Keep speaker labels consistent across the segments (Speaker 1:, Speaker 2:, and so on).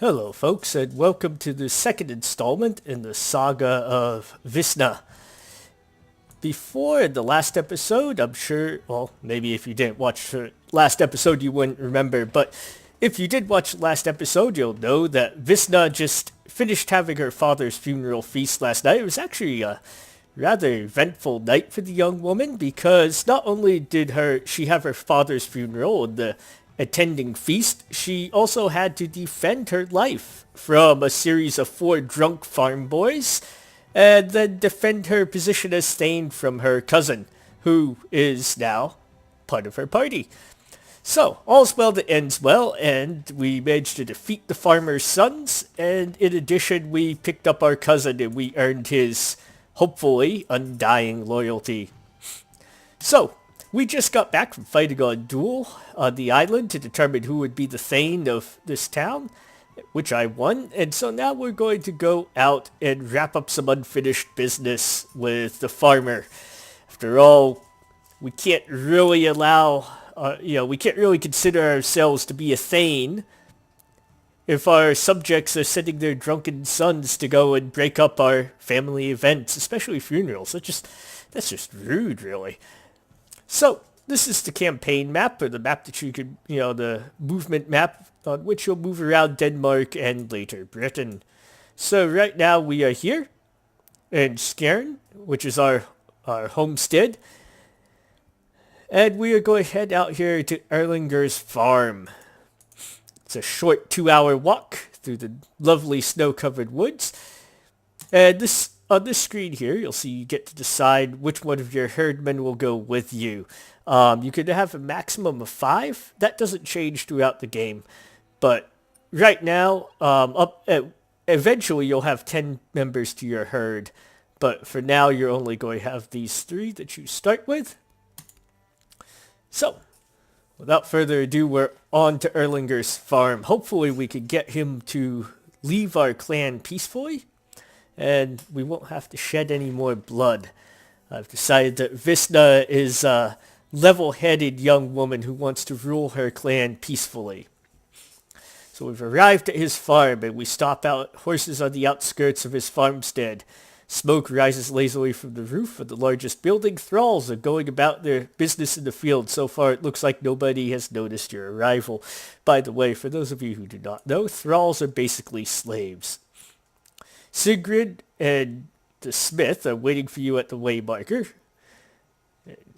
Speaker 1: Hello, folks, and welcome to the second installment in the saga of Wisna. Before, in the last episode, I'm sure, well, maybe if you didn't watch the last episode, you wouldn't remember, but if you did watch the last episode, you'll know that Wisna just finished having her father's funeral feast last night. It was actually a rather eventful night for the young woman, because not only did she have her father's funeral and the attending feast, she also had to defend her life from a series of 4 drunk farm boys, and then defend her position as Thane from her cousin, who is now part of her party. So, all's well that ends well, and we managed to defeat the farmer's sons, and in addition, we picked up our cousin and we earned his, hopefully, undying loyalty. So, we just got back from fighting a duel on the island to determine who would be the Thane of this town, which I won, and so now we're going to go out and wrap up some unfinished business with the farmer. After all, we can't really we can't really consider ourselves to be a Thane if our subjects are sending their drunken sons to go and break up our family events, especially funerals. That's just rude, really. So, this is the campaign map, or the map that you could, the movement map on which you'll move around Denmark and later Britain. So right now we are here in Skjern, which is our homestead. And we are going to head out here to Erlingr's farm. It's a short 2-hour walk through the lovely snow-covered woods. And on this screen here, you'll see you get to decide which one of your herdmen will go with you. You can have a maximum of 5. That doesn't change throughout the game. But right now, eventually you'll have 10 members to your herd. But for now, you're only going to have these 3 that you start with. So, without further ado, we're on to Erlingr's farm. Hopefully we can get him to leave our clan peacefully, and we won't have to shed any more blood. I've decided that Wisna is a level-headed young woman who wants to rule her clan peacefully. So we've arrived at his farm, and we stop out horses on the outskirts of his farmstead. Smoke rises lazily from the roof of the largest building. Thralls are going about their business in the field. So far, it looks like nobody has noticed your arrival. By the way, for those of you who do not know, thralls are basically slaves. Sigrid and the smith are waiting for you at the waymarker.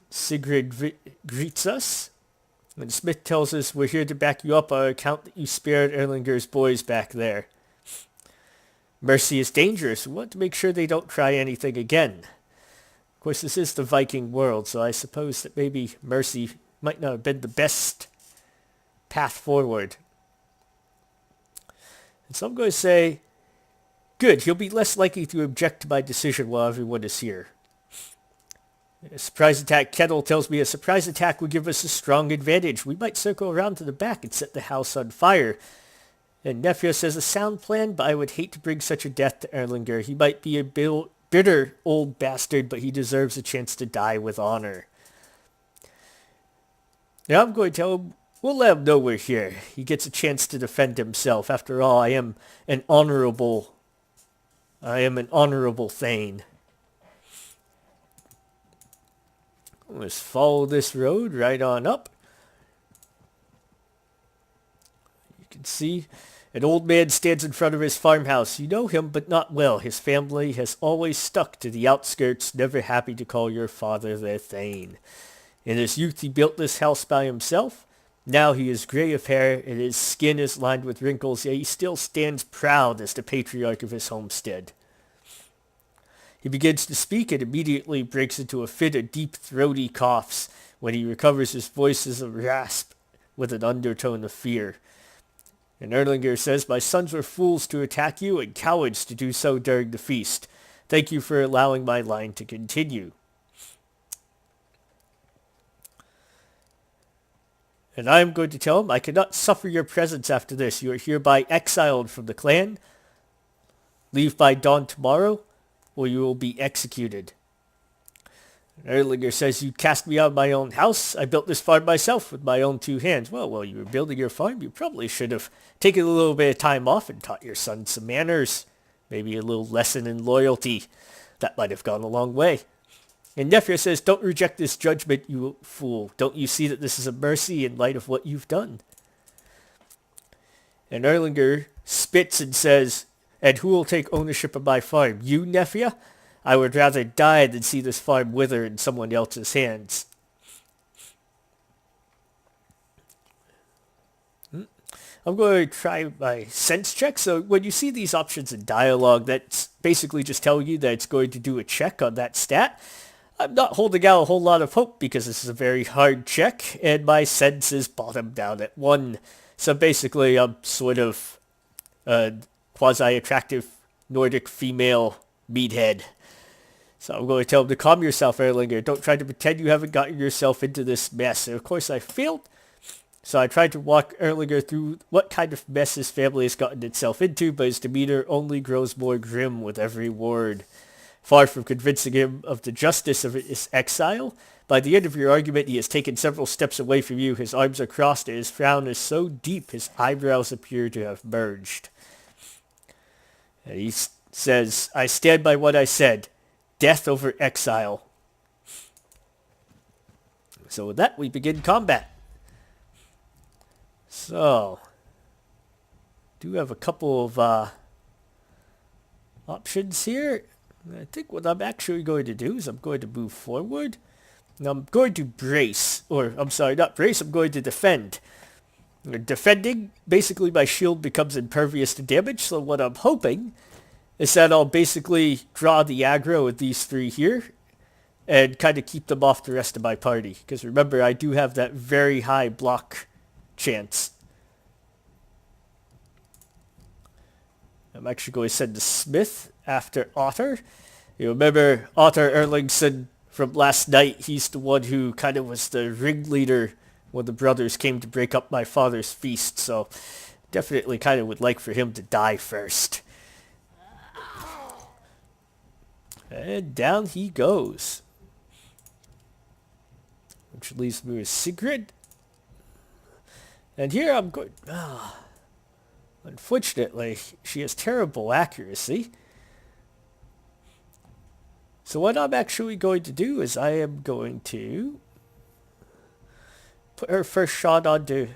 Speaker 1: Sigrid greets us. And the smith tells us we're here to back you up on account that you spared Erlingr's boys back there. Mercy is dangerous. We want to make sure they don't try anything again. Of course, this is the Viking world, so I suppose that maybe mercy might not have been the best path forward. And so I'm going to say, good, he'll be less likely to object to my decision while everyone is here. A surprise attack kettle tells me a surprise attack would give us a strong advantage. We might circle around to the back and set the house on fire. And Nephew says a sound plan, but I would hate to bring such a death to Erlingr. He might be a bitter old bastard, but he deserves a chance to die with honor. Now I'm going to tell him, we'll let him know we're here. He gets a chance to defend himself. After all, I am an honorable Thane. Let's follow this road right on up. You can see an old man stands in front of his farmhouse. You know him, but not well. His family has always stuck to the outskirts, never happy to call your father their Thane. In his youth, he built this house by himself. Now he is gray of hair, and his skin is lined with wrinkles, yet he still stands proud as the patriarch of his homestead. He begins to speak and immediately breaks into a fit of deep, throaty coughs. When he recovers, his voice is a rasp with an undertone of fear. And Erlingr says, my sons were fools to attack you and cowards to do so during the feast. Thank you for allowing my line to continue. And I am going to tell him, I cannot suffer your presence after this. You are hereby exiled from the clan. Leave by dawn tomorrow, or you will be executed. Erlingr says, you cast me out of my own house. I built this farm myself with my own 2 hands. Well, while you were building your farm, you probably should have taken a little bit of time off and taught your son some manners. Maybe a little lesson in loyalty. That might have gone a long way. And Nefria says, don't reject this judgment, you fool. Don't you see that this is a mercy in light of what you've done? And Erlingr spits and says, and who will take ownership of my farm? You, Nefria? I would rather die than see this farm wither in someone else's hands. I'm going to try my sense check. So when you see these options in dialogue, that's basically just telling you that it's going to do a check on that stat. I'm not holding out a whole lot of hope because this is a very hard check, and my sense is bottomed down at 1. So basically, I'm sort of a quasi-attractive Nordic female meathead. So I'm going to tell him to calm yourself, Erlingr. Don't try to pretend you haven't gotten yourself into this mess. And of course, I failed. So I tried to walk Erlingr through what kind of mess his family has gotten itself into, but his demeanor only grows more grim with every word. Far from convincing him of the justice of his exile, by the end of your argument he has taken several steps away from you. His arms are crossed and his frown is so deep his eyebrows appear to have merged. And he says, I stand by what I said. Death over exile. So with that, we begin combat. So, do have a couple of options here. I think what I'm actually going to do is I'm going to move forward. Now I'm going to brace, or I'm sorry, not brace, I'm going to defend. Defending, basically my shield becomes impervious to damage, so what I'm hoping is that I'll basically draw the aggro with these 3 here and kind of keep them off the rest of my party. Because remember, I do have that very high block chance. I'm actually going to send the Smith after Otter. You remember Otter Erlingsson from last night? He's the one who kind of was the ringleader when the brothers came to break up my father's feast. So definitely kind of would like for him to die first. And down he goes. Which leaves me with Sigrid. And here I'm going... Unfortunately, she has terrible accuracy. So what I'm actually going to do is I am going to put her first shot onto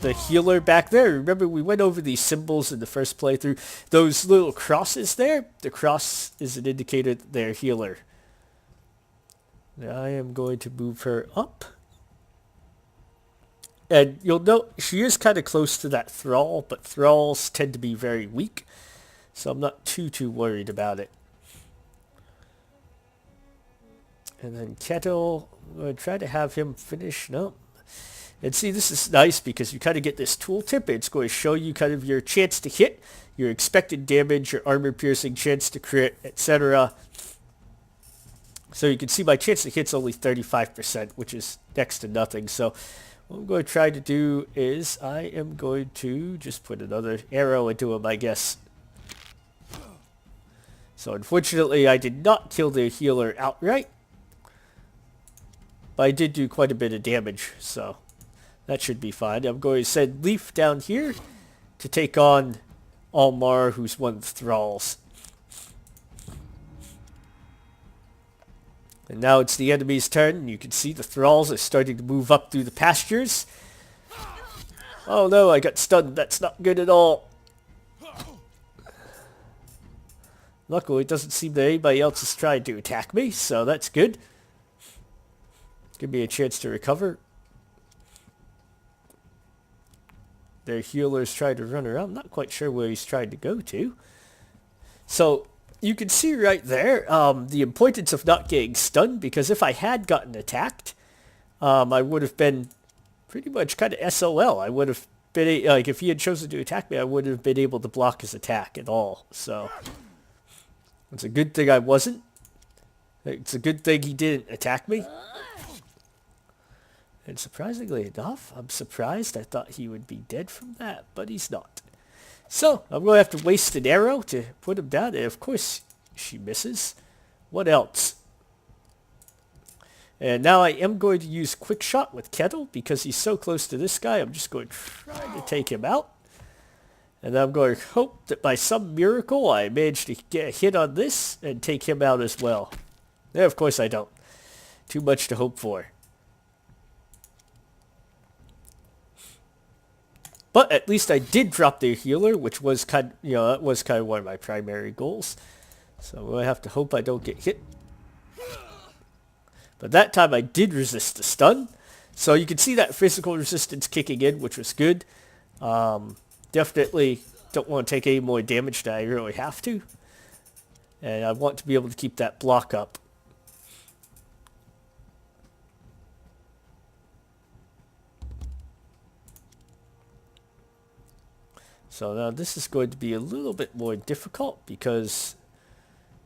Speaker 1: the healer back there. Remember, we went over these symbols in the first playthrough. Those little crosses there, the cross is an indicator that they're healer. Now I am going to move her up. And you'll note she is kind of close to that thrall, but thralls tend to be very weak. So I'm not too worried about it. And then Kettle, I'm going to try to have him finish. No. And see, this is nice because you kind of get this tooltip. It's going to show you kind of your chance to hit, your expected damage, your armor-piercing chance to crit, etc. So you can see my chance to hit's only 35%, which is next to nothing. So what I'm going to try to do is I am going to just put another arrow into him, I guess. So unfortunately, I did not kill the healer outright. But I did do quite a bit of damage, so that should be fine. I'm going to send Leaf down here to take on Almar, who's one of the thralls. And now it's the enemy's turn, and you can see the thralls are starting to move up through the pastures. Oh no, I got stunned. That's not good at all. Luckily, it doesn't seem that anybody else is trying to attack me, so that's good. Give me a chance to recover. Their healer's trying to run around. I'm not quite sure where he's trying to go to. So you can see right there the importance of not getting stunned, because if I had gotten attacked, I would have been pretty much kind of SOL. I would have been, like, if he had chosen to attack me, I wouldn't have been able to block his attack at all. So it's a good thing I wasn't. It's a good thing he didn't attack me. And surprisingly enough, I'm surprised. I thought he would be dead from that, but he's not. So I'm going to have to waste an arrow to put him down. And of course, she misses. What else? And now I am going to use quick shot with Kettle because he's so close to this guy. I'm just going to try to take him out. And I'm going to hope that by some miracle I manage to get a hit on this and take him out as well. Yeah, of course I don't. Too much to hope for. But at least I did drop their healer, which was that was kind of one of my primary goals. So I have to hope I don't get hit. But that time I did resist the stun. So you can see that physical resistance kicking in, which was good. Definitely don't want to take any more damage than I really have to. And I want to be able to keep that block up. So now this is going to be a little bit more difficult because,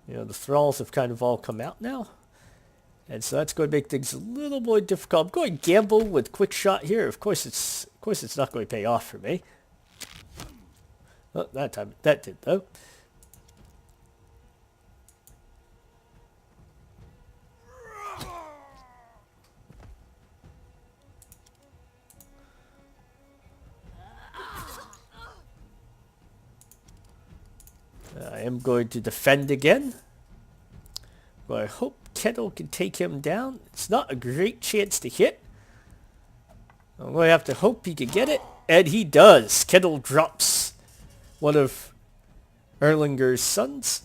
Speaker 1: the thralls have kind of all come out now. And so that's going to make things a little more difficult. I'm going to gamble with quick shot here. Of course it's not going to pay off for me. Well, that time that did though. I am going to defend again. Well, I hope Kettle can take him down. It's not a great chance to hit. I'm going to have to hope he can get it. And he does. Kettle drops one of Erlingr's sons.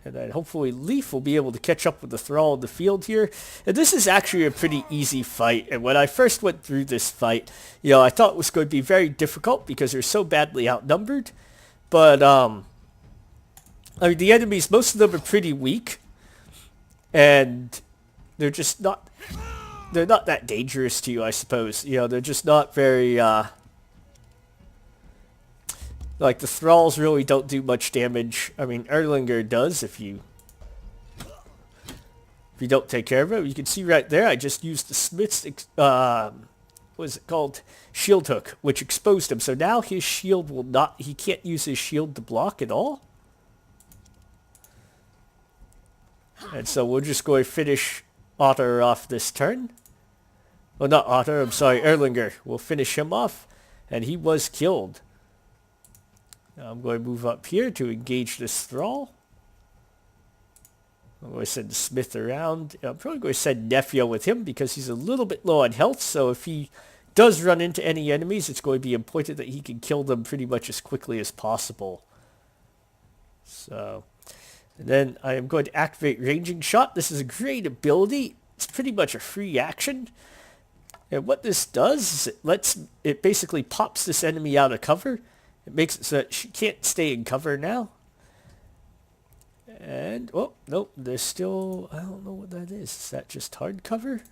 Speaker 1: And then hopefully Leaf will be able to catch up with the Thrall in the field here. And this is actually a pretty easy fight. And when I first went through this fight, I thought it was going to be very difficult because they're so badly outnumbered. But, I mean, the enemies, most of them are pretty weak. And they're just not, they're not that dangerous to you, I suppose. They're just not very, like the Thralls really don't do much damage. I mean, Erlingr does if you don't take care of it. You can see right there, I just used the Smith's, what is it called? Shield hook, which exposed him. So now his shield will not, he can't use his shield to block at all. And so we're just going to finish Otter off this turn. Well, not Otter, I'm sorry, Erlingr. We'll finish him off. And he was killed. Now I'm going to move up here to engage this Thrall. I'm going to send the Smith around. I'm probably going to send Nephew with him because he's a little bit low on health. So if he does run into any enemies, it's going to be important that he can kill them pretty much as quickly as possible. So... and then I am going to activate Ranging Shot. This is a great ability. It's pretty much a free action. And what this does is it basically pops this enemy out of cover. It makes it so that she can't stay in cover now. And, oh, nope, there's still, I don't know what that is. Is that just hard cover?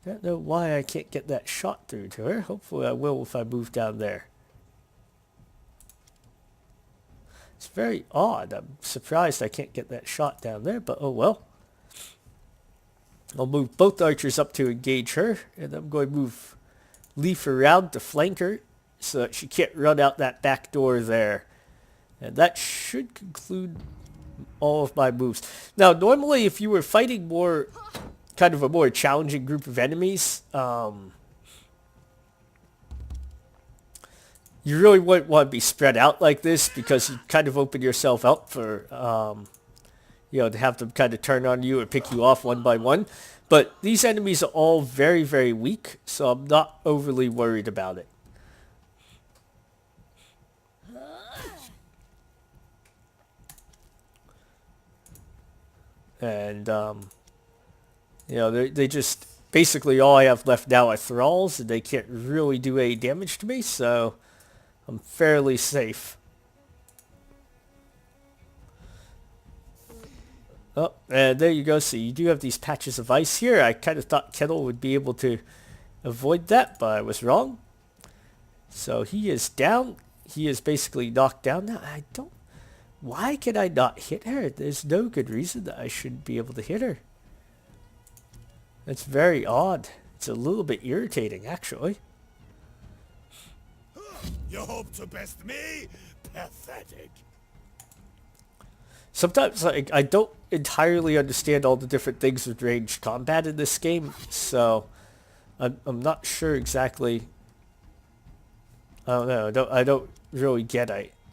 Speaker 1: I don't know why I can't get that shot through to her. Hopefully I will if I move down there. It's very odd. I'm surprised I can't get that shot down there, but oh well. I'll move both archers up to engage her, and I'm going to move Leaf around to flank her so that she can't run out that back door there. And that should conclude all of my moves. Now, normally if you were fighting kind of a more challenging group of enemies, you really wouldn't want to be spread out like this because you kind of open yourself up for, to have them kind of turn on you or pick you off one by one. But these enemies are all very, very weak, so I'm not overly worried about it. And, they just, basically all I have left now are Thralls, and they can't really do any damage to me, so... I'm fairly safe. Oh, and there you go. So you do have these patches of ice here. I kind of thought Kettle would be able to avoid that, but I was wrong. So he is down. He is basically knocked down now. Why can I not hit her? There's no good reason that I should be able to hit her. That's very odd. It's a little bit irritating, actually. You hope to best me? Pathetic. sometimes like I don't entirely understand all the different things with ranged combat in this game, so I'm not sure exactly. I don't know. I don't really get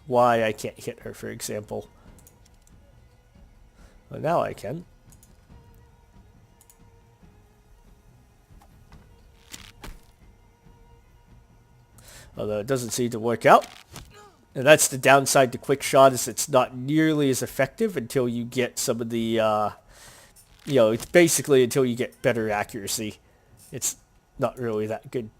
Speaker 1: why I can't hit her, for example. Well, now I can. Although it doesn't seem to work out. And that's the downside to quick shot, is it's not nearly as effective until you get some of the, it's basically until you get better accuracy. It's not really that good.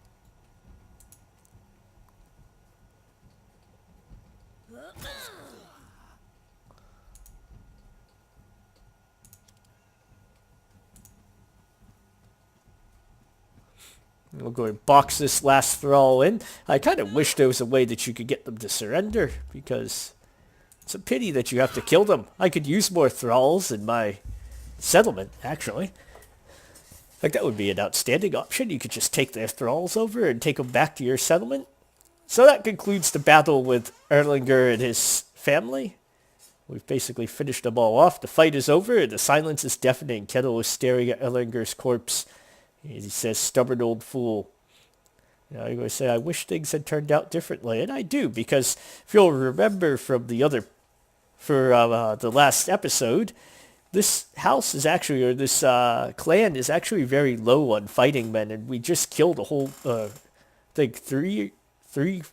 Speaker 1: We'll go and box this last thrall in. I kind of wish there was a way that you could get them to surrender, because it's a pity that you have to kill them. I could use more thralls in my settlement, actually. Like, that would be an outstanding option. You could just take their thralls over and take them back to your settlement. So that concludes the battle with Erlingr and his family. We've basically finished them all off. The fight is over, and the silence is deafening. Kettle is staring at Erlingr's corpse. He says, "Stubborn old fool." You know, I'm going to say, I wish things had turned out differently. And I do, because if you'll remember from the last episode, this house is actually, or this clan is actually very low on fighting men. And we just killed a whole, I think, three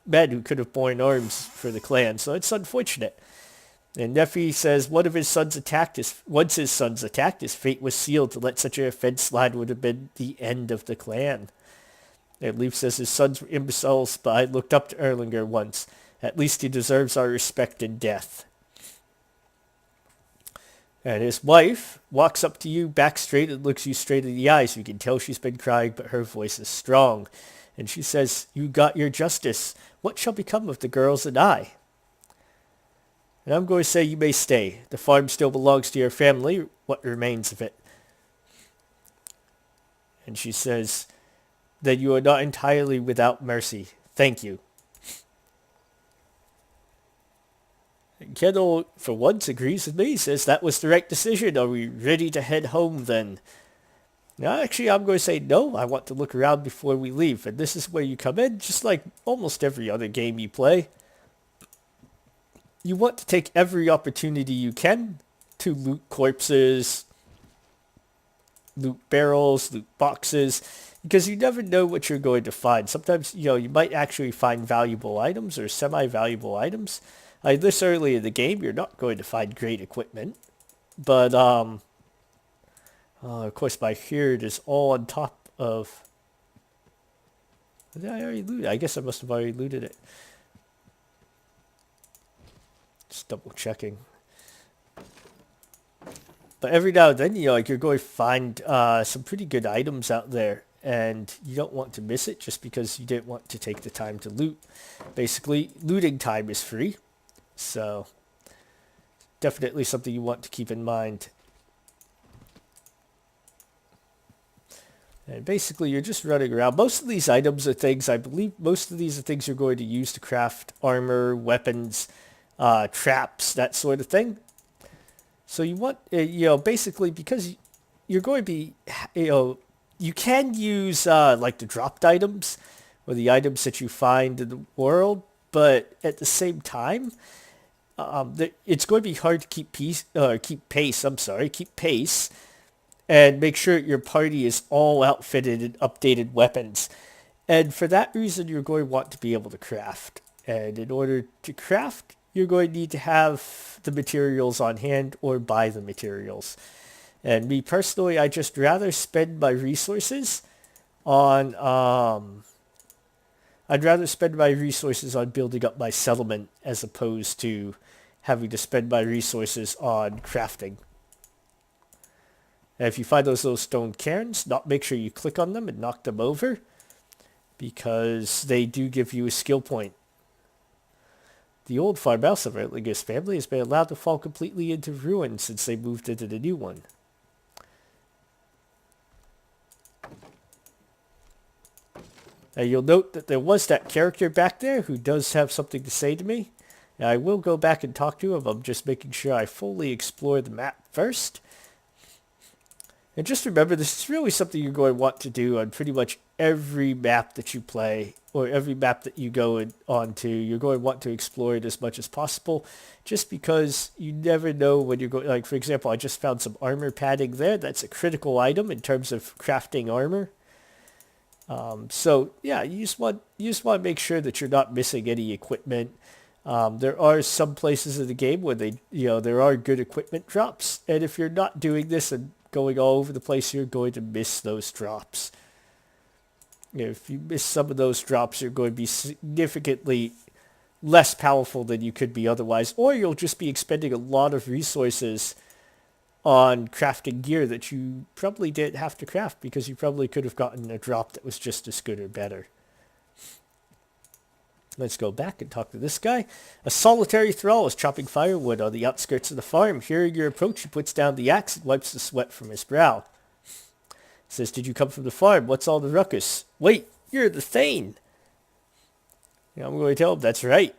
Speaker 1: men who could have borne arms for the clan. So it's unfortunate. And Nephi says once his sons attacked, his fate was sealed. To let such an offense slide would have been the end of the clan. And Leaf says his sons were imbeciles, but I looked up to Erlingr once. At least he deserves our respect in death. And his wife walks up to you, back straight, and looks you straight in the eyes. You can tell she's been crying, but her voice is strong. And she says, "You got your justice. What shall become of the girls and I?" And I'm going to say you may stay. The farm still belongs to your family, what remains of it. And she says that you are not entirely without mercy. Thank you. And Kendall, for once, agrees with me. He says that was the right decision. Are we ready to head home then? Now, actually, I'm going to say no. I want to look around before we leave. And this is where you come in, just like almost every other game you play. You want to take every opportunity you can to loot corpses, loot barrels, loot boxes, because you never know what you're going to find. Sometimes, you might actually find valuable items or semi-valuable items. This early in the game, you're not going to find great equipment. But, of course, my herd is all on top of... Did I already loot it? I guess I must have already looted it. Just double checking. But every now and then, you're going to find some pretty good items out there. And you don't want to miss it just because you didn't want to take the time to loot. Basically, looting time is free. So, definitely something you want to keep in mind. And basically, you're just running around. Most of these items are things, I believe, most of these are things you're going to use to craft armor, weapons, traps, that sort of thing. So you want, basically, because you're going to be, you can use, like the dropped items, or the items that you find in the world, but at the same time, it's going to be hard to keep pace, and make sure your party is all outfitted in updated weapons. And for that reason, you're going to want to be able to craft. And in order to craft, you're going to need to have the materials on hand or buy the materials. And me personally, I just rather spend my resources on, building up my settlement as opposed to having to spend my resources on crafting. And if you find those little stone cairns, make sure you click on them and knock them over, because they do give you a skill point. The old farmhouse of Erlingr's family has been allowed to fall completely into ruin since they moved into the new one. Now you'll note that there was that character back there who does have something to say to me. Now, I will go back and talk to him. I'm just making sure I fully explore the map first. And just remember, this is really something you're going to want to do on pretty much every map that you play, or every map that you go onto. You're going to want to explore it as much as possible, just because you never know when you're going. Like, for example, I just found some armor padding there. That's a critical item in terms of crafting armor. So yeah, you just want to make sure that you're not missing any equipment. There are some places in the game where there are good equipment drops, and if you're not doing this and going all over the place, you're going to miss those drops. If you miss some of those drops, you're going to be significantly less powerful than you could be otherwise, or you'll just be expending a lot of resources on crafting gear that you probably didn't have to craft because you probably could have gotten a drop that was just as good or better. Let's go back and talk to this guy. A solitary thrall is chopping firewood on the outskirts of the farm. Hearing your approach, he puts down the axe and wipes the sweat from his brow. He says, "Did you come from the farm? What's all the ruckus?" "Wait, you're the Thane." I'm going to tell him, "That's right.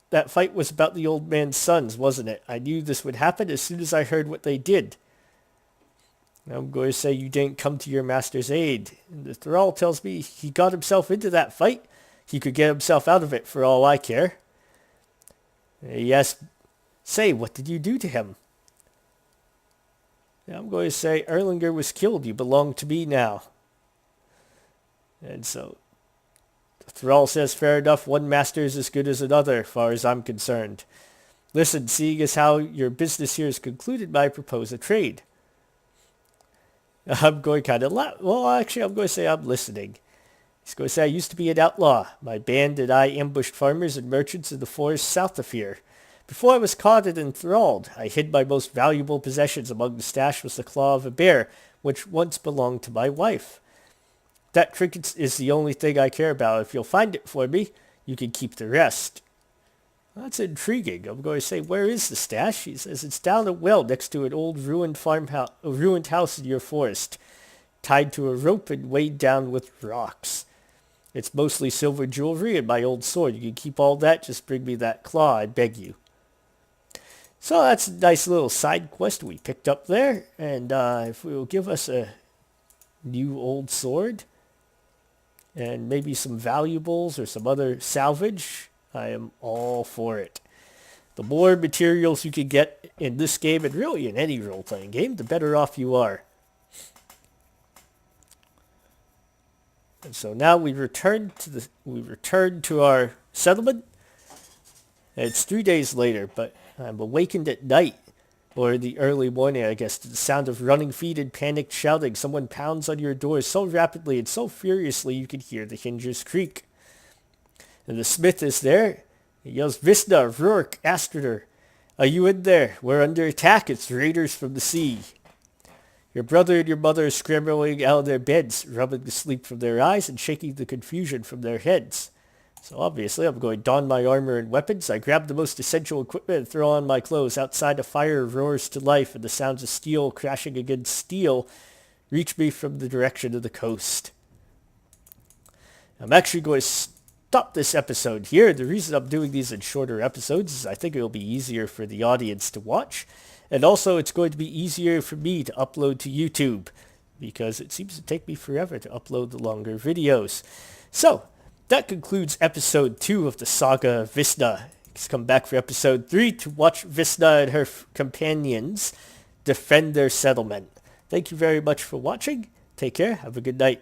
Speaker 1: That fight was about the old man's sons, wasn't it? I knew this would happen as soon as I heard what they did." I'm going to say, "You didn't come to your master's aid. And the thrall tells me he got himself into that fight. He could get himself out of it for all I care." "Yes. Say, what did you do to him?" I'm going to say, "Erlingr was killed. You belong to me now." And so the thrall says, "Fair enough. One master is as good as another, as far as I'm concerned. Listen, seeing as how your business here is concluded, I propose a trade." I'm going kind of loud. Well, actually, I'm going to say I'm listening. He's going to say, "I used to be an outlaw. My band and I ambushed farmers and merchants in the forest south of here. Before I was caught and enthralled, I hid my most valuable possessions. Among the stash was the claw of a bear, which once belonged to my wife. That trinket is the only thing I care about. If you'll find it for me, you can keep the rest." That's intriguing. I'm going to say, "Where is the stash?" He says, "It's down a well next to an old ruined ruined house in your forest, tied to a rope and weighed down with rocks. It's mostly silver jewelry and my old sword. You can keep all that. Just bring me that claw, I beg you." So that's a nice little side quest we picked up there. And if it will give us a new old sword and maybe some valuables or some other salvage, I am all for it. The more materials you can get in this game, and really in any role-playing game, the better off you are. And so now we return to our settlement. It's 3 days later, but I'm awakened at night, or the early morning, I guess, to the sound of running feet and panicked shouting. Someone pounds on your door so rapidly and so furiously you can hear the hinges creak. And the smith is there. He yells, "Wisna, Rourke, Astrader, are you in there? We're under attack. It's raiders from the sea." Your brother and your mother are scrambling out of their beds, rubbing the sleep from their eyes and shaking the confusion from their heads. So obviously I'm going to don my armor and weapons. I grab the most essential equipment and throw on my clothes. Outside a fire roars to life, and the sounds of steel crashing against steel reach me from the direction of the coast. I'm actually going to stop this episode here. The reason I'm doing these in shorter episodes is I think it will be easier for the audience to watch. And also, it's going to be easier for me to upload to YouTube, because it seems to take me forever to upload the longer videos. So, that concludes episode 2 of the saga of Wisna. Let's come back for episode 3 to watch Wisna and her companions defend their settlement. Thank you very much for watching. Take care. Have a good night.